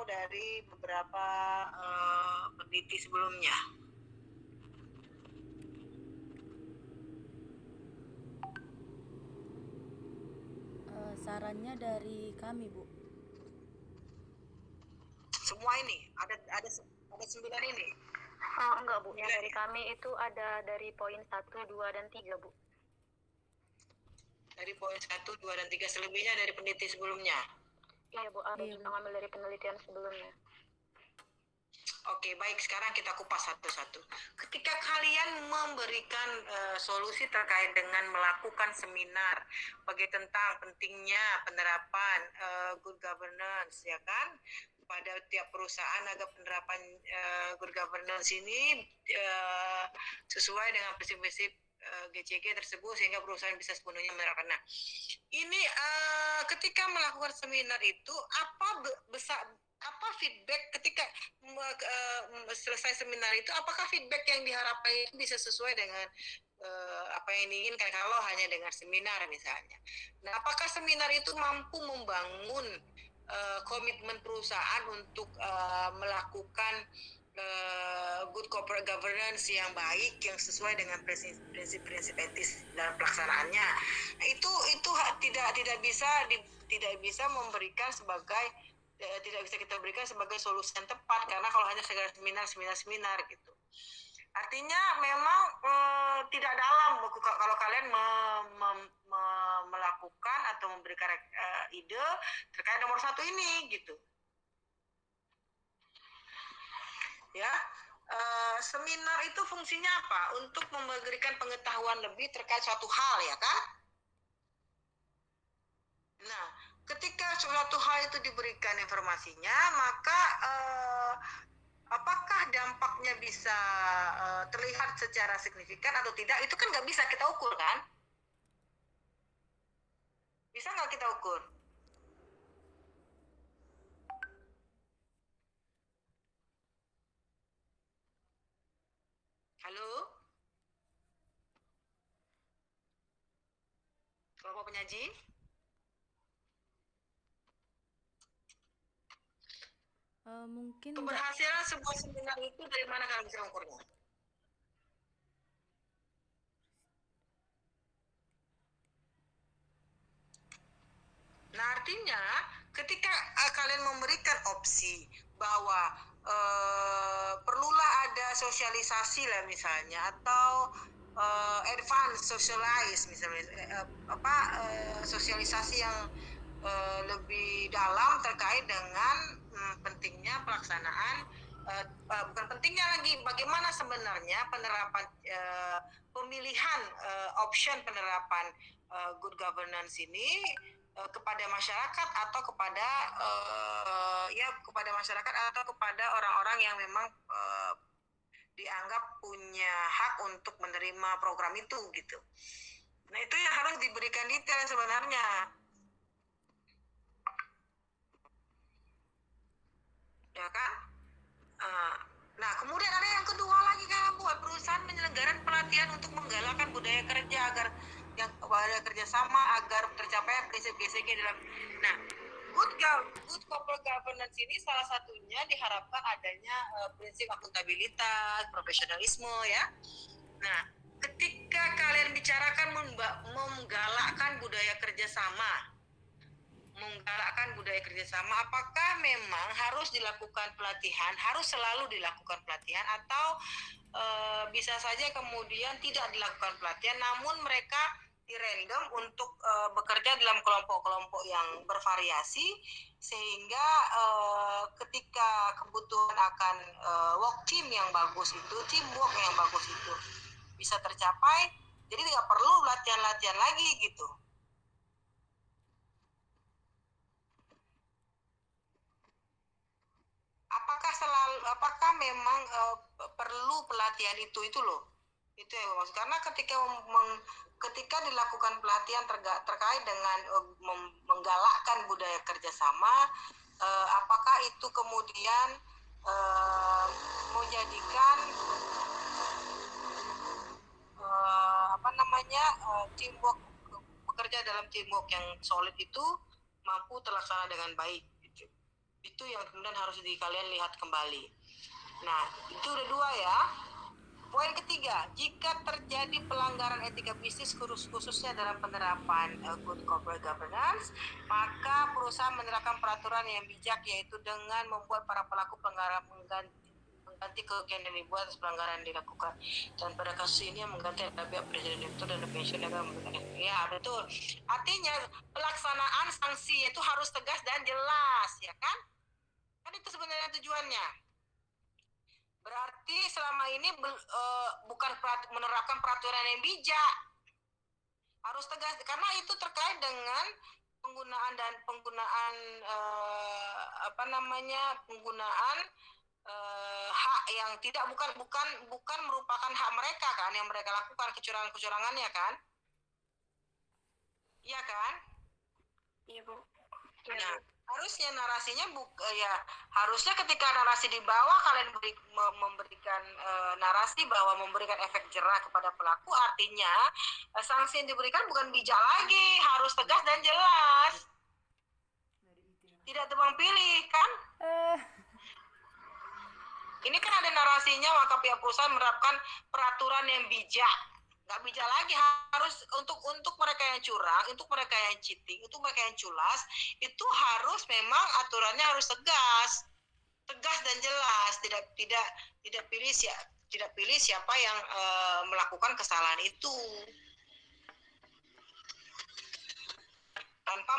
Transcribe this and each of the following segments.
atau dari beberapa peneliti sebelumnya? Sarannya dari kami, Bu. Semua ini ada 9 ini. Enggak, Bu. Yang dari kami itu ada dari poin 1, 2, dan 3, Bu. Dari poin 1, 2, dan 3, selebihnya dari peneliti sebelumnya. Iya, Bu. Ada Iya, juga Bu. ngambil dari penelitian sebelumnya. Oke, baik. Sekarang kita kupas satu-satu. Ketika kalian memberikan solusi terkait dengan melakukan seminar bagi tentang pentingnya penerapan good governance, ya kan, pada tiap perusahaan agar penerapan good governance ini sesuai dengan prinsip-prinsip GCG tersebut sehingga perusahaan bisa sepenuhnya menerapkan. Nah, ini ketika melakukan seminar itu apa feedback ketika selesai seminar itu, apakah feedback yang diharapkan itu bisa sesuai dengan apa yang diinginkan kalau hanya dengan seminar misalnya. Nah, apakah seminar itu mampu membangun komitmen perusahaan untuk melakukan good corporate governance yang baik, yang sesuai dengan prinsip-prinsip etis dalam pelaksanaannya. Nah, itu tidak bisa memberikan sebagai tidak bisa kita berikan sebagai solusi yang tepat, karena kalau hanya segala seminar gitu. Artinya memang tidak dalam kalau kalian melakukan atau memberikan ide terkait nomor 1 ini gitu. Ya, seminar itu fungsinya apa? Untuk memberikan pengetahuan lebih terkait suatu hal, ya kan? Nah, ketika suatu hal itu diberikan informasinya, maka apakah dampaknya bisa terlihat secara signifikan atau tidak, itu kan nggak bisa kita ukur, kan? Bisa nggak kita ukur? Halo? Kelompok penyaji? Mungkin keberhasilan sebuah seminar itu dari mana kalian bisa ukurnya? Nah, artinya ketika kalian memberikan opsi bahwa perlulah ada sosialisasi lah misalnya, atau advance socialize misalnya, sosialisasi yang lebih dalam terkait dengan pentingnya pelaksanaan, bukan pentingnya lagi, bagaimana sebenarnya penerapan pemilihan option penerapan good governance ini kepada masyarakat atau kepada kepada orang-orang yang memang dianggap punya hak untuk menerima program itu gitu. Nah, itu yang harus diberikan detail sebenarnya. Ya kan? Nah, kemudian ada yang kedua lagi, kan, buat perusahaan menyelenggarakan pelatihan untuk menggalakkan budaya kerja agar yang budaya kerjasama agar tercapai prinsip GCG dalam. Nah, good corporate governance ini salah satunya diharapkan adanya prinsip akuntabilitas, profesionalisme, ya. Nah, ketika kalian bicarakan menggalakkan budaya kerjasama, apakah memang harus dilakukan pelatihan, harus selalu dilakukan pelatihan, atau bisa saja kemudian tidak dilakukan pelatihan, namun mereka dirandom untuk bekerja dalam kelompok-kelompok yang bervariasi, sehingga ketika kebutuhan akan work team yang bagus itu, teamwork yang bagus itu bisa tercapai, jadi tidak perlu latihan-latihan lagi gitu. Apakah memang perlu pelatihan itu loh, itu ya maksud. Karena ketika dilakukan pelatihan terkait dengan menggalakkan budaya kerjasama, apakah itu kemudian menjadikan teamwork, bekerja dalam teamwork yang solid itu mampu terlaksana dengan baik gitu. Itu yang kemudian harus kalian lihat kembali. Nah, itu udah 2 ya. Poin ketiga, jika terjadi pelanggaran etika bisnis khususnya dalam penerapan good corporate governance, maka perusahaan menerapkan peraturan yang bijak, yaitu dengan membuat para pelaku pelanggaran mengganti kerugian yang dibuat atas pelanggaran yang dilakukan. Dan pada kasus ini yang mengganti adalah pihak presiden direktur dan pensiun akan memberikan efek. Ya, betul. Artinya pelaksanaan sanksi itu harus tegas dan jelas, ya kan? Kan itu sebenarnya tujuannya. Berarti selama ini bukan menerapkan peraturan yang bijak, harus tegas karena itu terkait dengan penggunaan penggunaan hak yang tidak bukan merupakan hak mereka kan, yang mereka lakukan kecurangannya kan, iya kan? Iya, Bu. Nah, harusnya narasinya harusnya ketika narasi di bawah kalian memberikan narasi bahwa memberikan efek jerah kepada pelaku, artinya sanksi yang diberikan bukan bijak lagi, harus tegas dan jelas, tidak tebang pilih kan. Ini kan ada narasinya, maka pihak perusahaan menerapkan peraturan yang bijak. Nggak bijak lagi, harus untuk mereka yang curang, untuk mereka yang cheating, untuk mereka yang culas, itu harus memang aturannya harus tegas dan jelas, tidak pilih siapa yang melakukan kesalahan itu, tanpa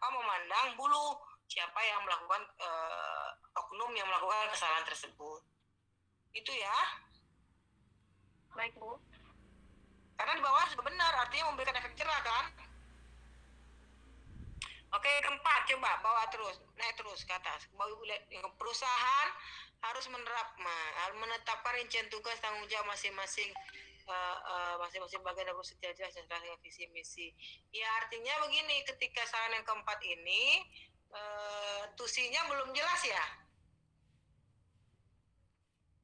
memandang bulu siapa yang melakukan oknum yang melakukan kesalahan tersebut. Itu ya. Baik, Bu. Karena di bawah sudah benar, artinya memberikan efek jerah kan. Oke, keempat, coba bawa terus, naik terus ke atas. Perusahaan harus menetapkan rincian tugas tanggung jawab masing-masing bagian dari sejajar sesuai dengan visi misi. Ya, artinya begini, ketika saran yang keempat ini tusinya belum jelas ya.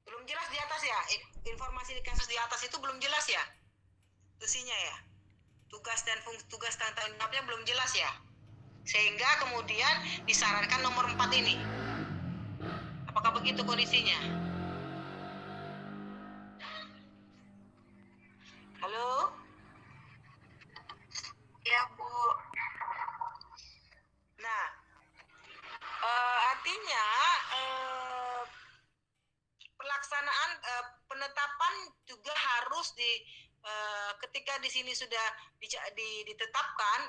Belum jelas di atas ya, informasi di kasus di atas itu belum jelas ya, tusinya ya, tugas dan tanggung jawabnya belum jelas ya, sehingga kemudian disarankan nomor 4 ini. Apakah begitu kondisinya? Halo? Ya, Bu. Nah, artinya pelaksanaan penetapan juga harus ketika di sini sudah ditetapkan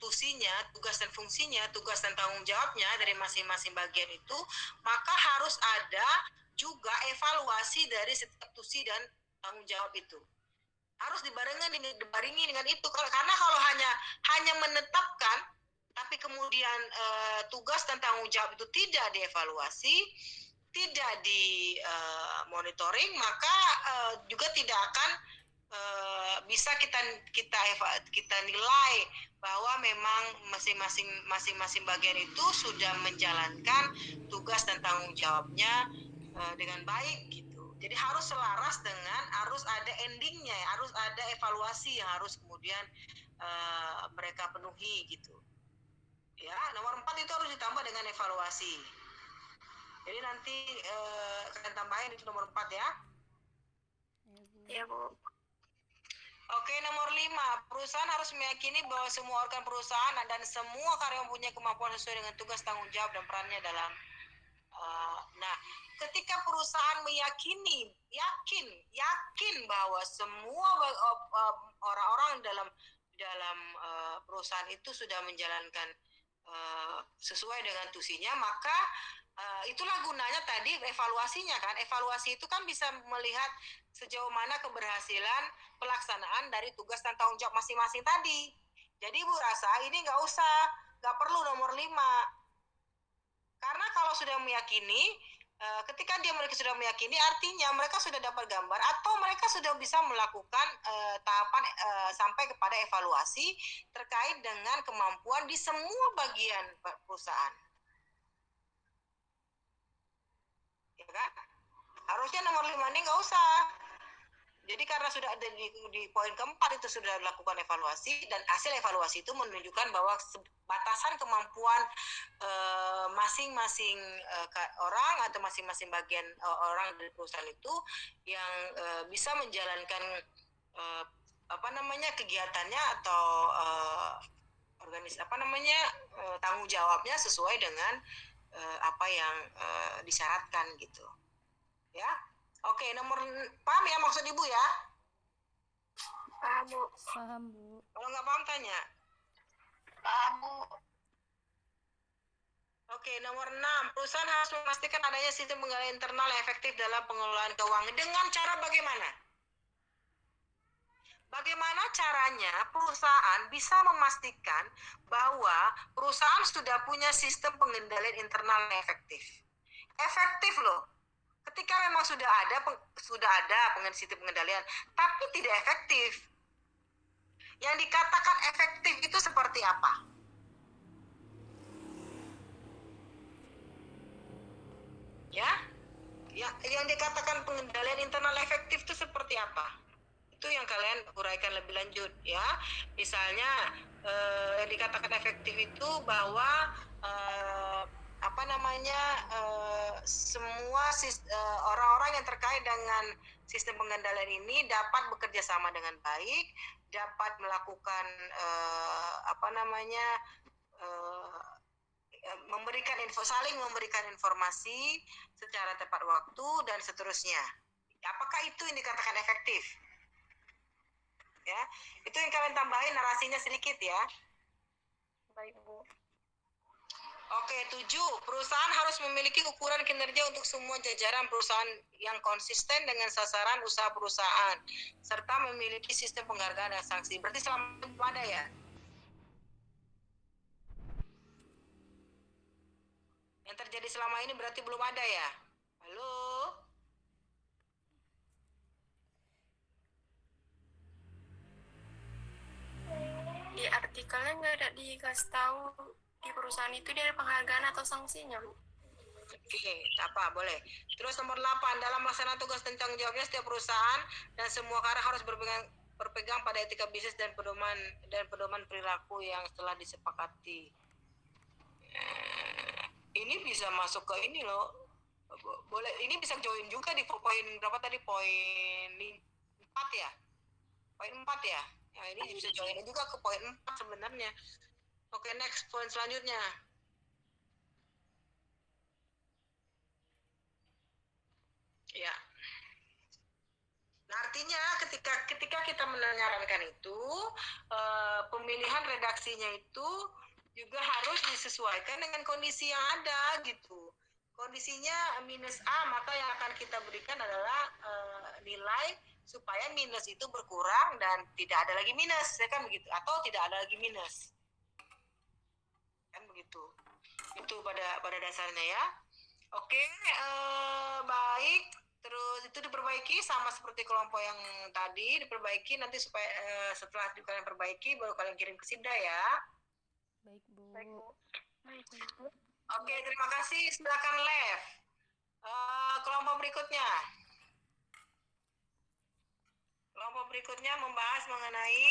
tusinya, tugas dan fungsinya, tugas dan tanggung jawabnya dari masing-masing bagian itu, maka harus ada juga evaluasi dari setiap tusi dan tanggung jawab itu. Harus dibarengi dengan itu, karena kalau hanya menetapkan tapi kemudian tugas dan tanggung jawab itu tidak dievaluasi, tidak di monitoring, maka juga tidak akan bisa kita nilai bahwa memang masing-masing bagian itu sudah menjalankan tugas dan tanggung jawabnya dengan baik gitu. Jadi harus selaras dengan, harus ada endingnya, harus ada evaluasi yang harus kemudian mereka penuhi gitu. Ya, nomor 4 itu harus ditambah dengan evaluasi. Jadi nanti kalian tambahin itu nomor 4 ya. Iya, Bu. Oke, nomor 5. Perusahaan harus meyakini bahwa semua organ perusahaan dan semua karyawan punya kemampuan sesuai dengan tugas, tanggung jawab, dan perannya dalam nah, ketika perusahaan yakin bahwa semua orang-orang dalam perusahaan itu sudah menjalankan sesuai dengan tusinya, maka itulah gunanya tadi evaluasinya kan. Evaluasi itu kan bisa melihat sejauh mana keberhasilan pelaksanaan dari tugas dan tanggung jawab masing-masing tadi. Jadi Ibu rasa ini nggak perlu nomor 5. Karena kalau sudah meyakini, ketika mereka sudah meyakini, artinya mereka sudah dapat gambar atau mereka sudah bisa melakukan tahapan sampai kepada evaluasi terkait dengan kemampuan di semua bagian perusahaan. Ya kan? Harusnya nomor 5 ini nggak usah. Jadi karena sudah ada di poin keempat itu sudah dilakukan evaluasi dan hasil evaluasi itu menunjukkan bahwa batasan kemampuan masing-masing orang atau masing-masing bagian orang dari perusahaan itu yang bisa menjalankan kegiatannya atau tanggung jawabnya sesuai dengan apa yang disyaratkan gitu. Ya. Oke, paham ya maksud Ibu ya? Paham, Bu. Paham, Bu. Kalau nggak paham tanya. Paham, Bu. Oke, nomor 6. Perusahaan harus memastikan adanya sistem pengendalian internal yang efektif dalam pengelolaan keuangan. Dengan cara bagaimana? Bagaimana caranya perusahaan bisa memastikan bahwa perusahaan sudah punya sistem pengendalian internal yang efektif? Efektif loh. Ketika memang sudah ada sistem pengendalian, tapi tidak efektif. Yang dikatakan efektif itu seperti apa? Ya, yang dikatakan pengendalian internal efektif itu seperti apa? Itu yang kalian uraikan lebih lanjut ya. Misalnya yang dikatakan efektif itu bahwa semua orang-orang yang terkait dengan sistem pengendalian ini dapat bekerja sama dengan baik, dapat melakukan saling memberikan informasi secara tepat waktu dan seterusnya. Apakah itu yang dikatakan efektif? Ya, itu yang kalian tambahin narasinya sedikit ya. Baik, Bu. Oke, 7. Perusahaan harus memiliki ukuran kinerja untuk semua jajaran perusahaan yang konsisten dengan sasaran usaha perusahaan, serta memiliki sistem penghargaan dan sanksi. Berarti selama ini belum ada ya? Yang terjadi selama ini berarti belum ada ya? Halo? Di artikelnya nggak ada dikasih tahu di perusahaan itu dia ada penghargaan atau sanksinya, Bu. Oke, apa boleh. Terus nomor 8, dalam melaksanakan tugas dan tanggung jawabnya setiap perusahaan dan semua karya harus berpegang pada etika bisnis dan pedoman perilaku yang telah disepakati. Ini bisa masuk ke ini loh. Boleh, ini bisa join juga di poin berapa tadi? Poin 4 ya? Poin 4 ya? Nah, ini bisa join juga ke poin 4 sebenarnya. Oke, next, poin selanjutnya. Ya. Nah, artinya ketika kita menyarankan itu, pemilihan redaksinya itu juga harus disesuaikan dengan kondisi yang ada gitu. Kondisinya minus A, maka yang akan kita berikan adalah nilai supaya minus itu berkurang dan tidak ada lagi minus, ya kan begitu? Atau tidak ada lagi minus. Kan begitu. Itu pada dasarnya ya. Oke, baik. Terus itu diperbaiki sama seperti kelompok yang tadi, diperbaiki nanti supaya setelah kalian perbaiki baru kalian kirim ke Sinda ya. Baik, Bu. Baik, Bu. Oke, terima kasih. Silakan left. Kelompok berikutnya. Kelompok berikutnya membahas mengenai